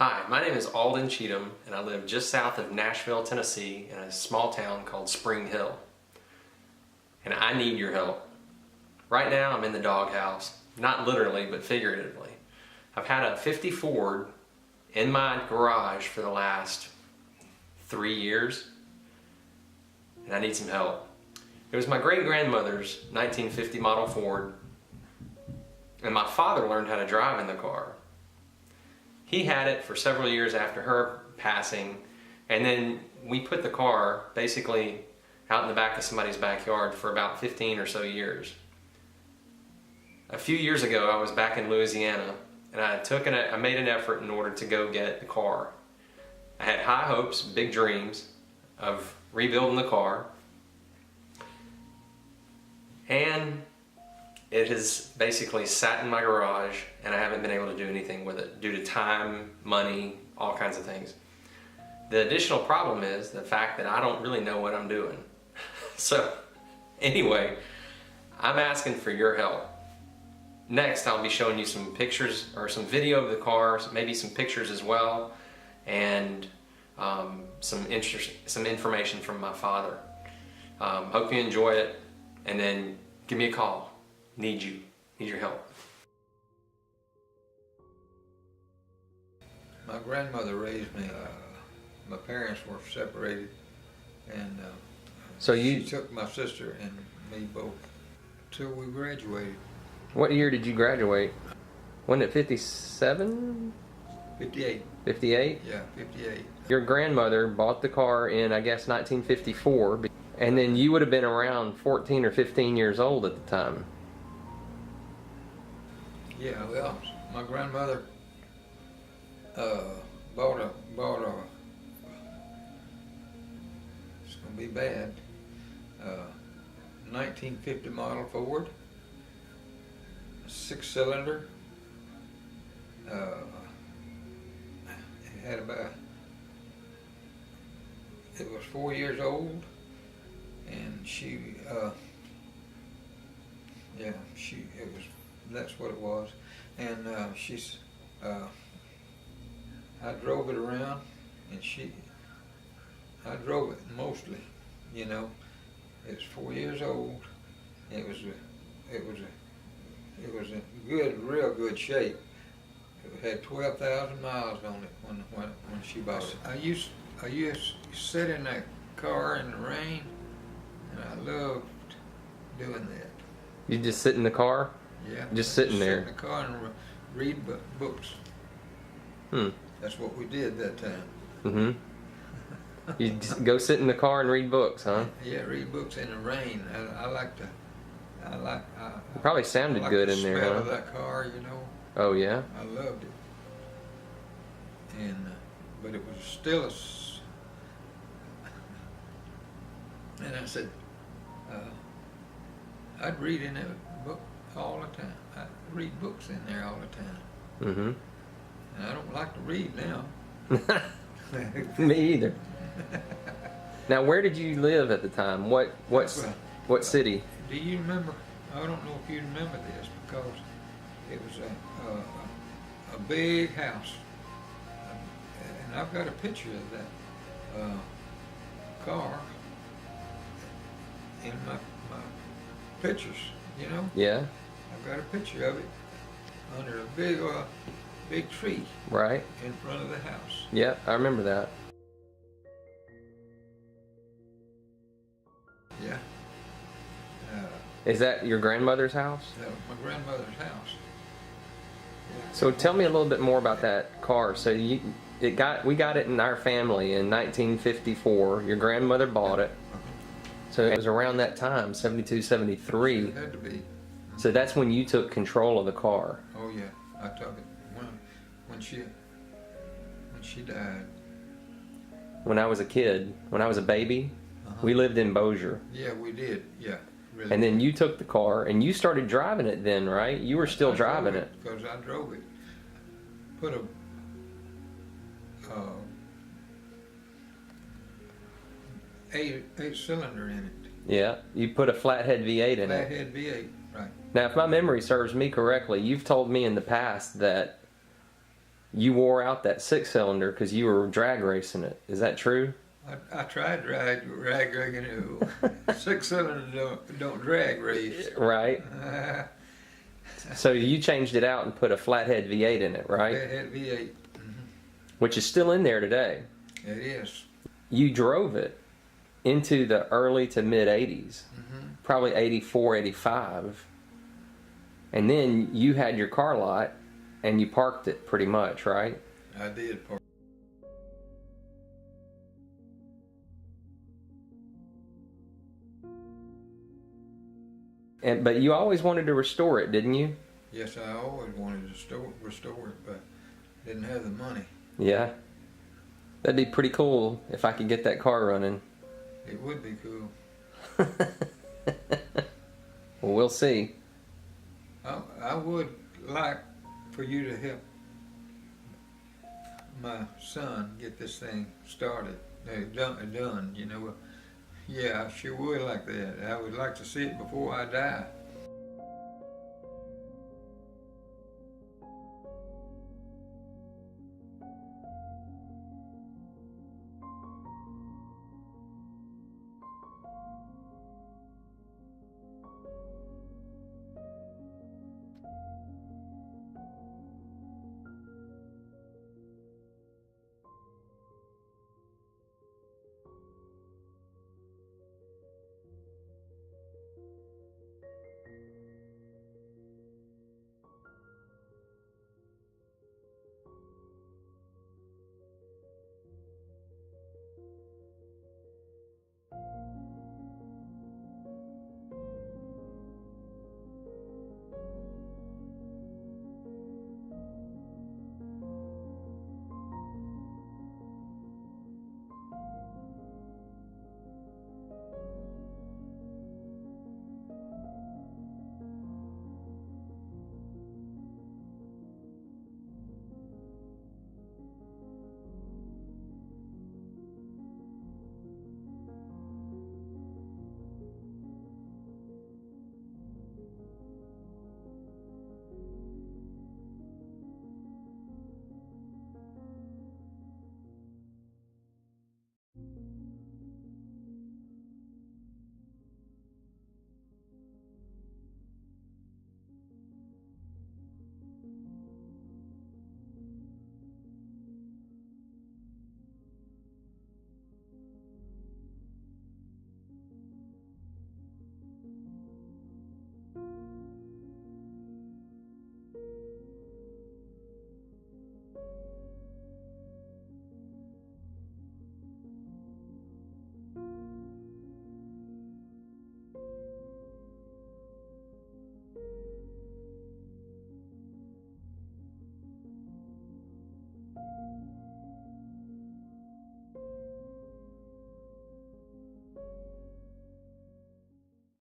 Hi, my name is Alden Cheatham, and I live just south of Nashville, Tennessee, in a small town called Spring Hill. And I need your help. Right now, I'm in the doghouse, not literally, but figuratively. I've had a '50 Ford in my garage for the last 3 years, and I need some help. It was my great-grandmother's 1950 model Ford, and my father learned how to drive in the car. He had it for several years after her passing, and then we put the car basically out in the back of somebody's backyard for about 15 or so years. A few years ago, I was back in Louisiana, and I made an effort in order to go get the car. I had high hopes, big dreams of rebuilding the car, and it has basically sat in my garage, and I haven't been able to do anything with it due to time, money, all kinds of things. The additional problem is the fact that I don't really know what I'm doing. So anyway, I'm asking for your help. Next, I'll be showing you some pictures or some video of the car, maybe some pictures as well, and some information from my father. Hope you enjoy it, and then give me a call. Need your help. My grandmother raised me. My parents were separated, and she took my sister and me both till we graduated. What year did you graduate? Wasn't it 57? 58. 58? Yeah, 58. Your grandmother bought the car in, I guess, 1954, and then you would have been around 14 or 15 years old at the time. Yeah, well, my grandmother bought a, it's gonna be bad, 1950 model Ford, 6-cylinder. It was 4 years old, and that's what it was. And I drove it around, and I drove it mostly, you know. It's 4 years old. It was in real good shape. It had 12,000 miles on it when she bought it. I used to sit in that car in the rain, and I loved doing that. You just sit in the car? Yeah. Just sitting there? Sit in the car and read books. That's what we did that time. Mm-hmm. You just go sit in the car and read books, huh? Yeah, read books in the rain. It probably sounded good in there, huh? I like the smell of that car, you know. Oh, yeah? I loved it. And, but it was still and I said, I'd read in that book all the time. I read books in there all the time. Mm-hmm. And I don't like to read now. Me either. Now, where did you live at the time? What city? Do you remember? I don't know if you remember this, because it was a big house, and I've got a picture of that car in my pictures. You know? Yeah. I've got a picture of it under a big tree. Right. In front of the house. Yeah, I remember that. Yeah. Is that your grandmother's house? That was my grandmother's house. Yeah. So tell me a little bit more about that car. So we got it in our family in 1954. Your grandmother bought it. So it was around that time, 72, 73. It had to be. So that's when you took control of the car. Oh yeah, I took it when she died. When I was a kid, when I was a baby, we lived in Bossier. Yeah, we did. Yeah. Really. And then you took the car and you started driving it then, right? You were still driving it. Because I drove it. Put a eight-cylinder in it. Yeah, you put a flathead V8 in it. Flathead V8, right. Now, if my memory serves me correctly, you've told me in the past that you wore out that 6-cylinder because you were drag racing it. Is that true? I tried drag racing it. 6-cylinder don't drag race. Right. So you changed it out and put a flathead V8 in it, right? Flathead V8. Which is still in there today. It is. You drove it into the early to mid 80s, probably 84, 85. And then you had your car lot and you parked it pretty much, right? I did park. But you always wanted to restore it, didn't you? Yes, I always wanted to restore it, but didn't have the money. Yeah. That'd be pretty cool if I could get that car running. It would be cool. Well, we'll see. I would like for you to help my son get this thing started, done, you know. Yeah, I sure would like that. I would like to see it before I die.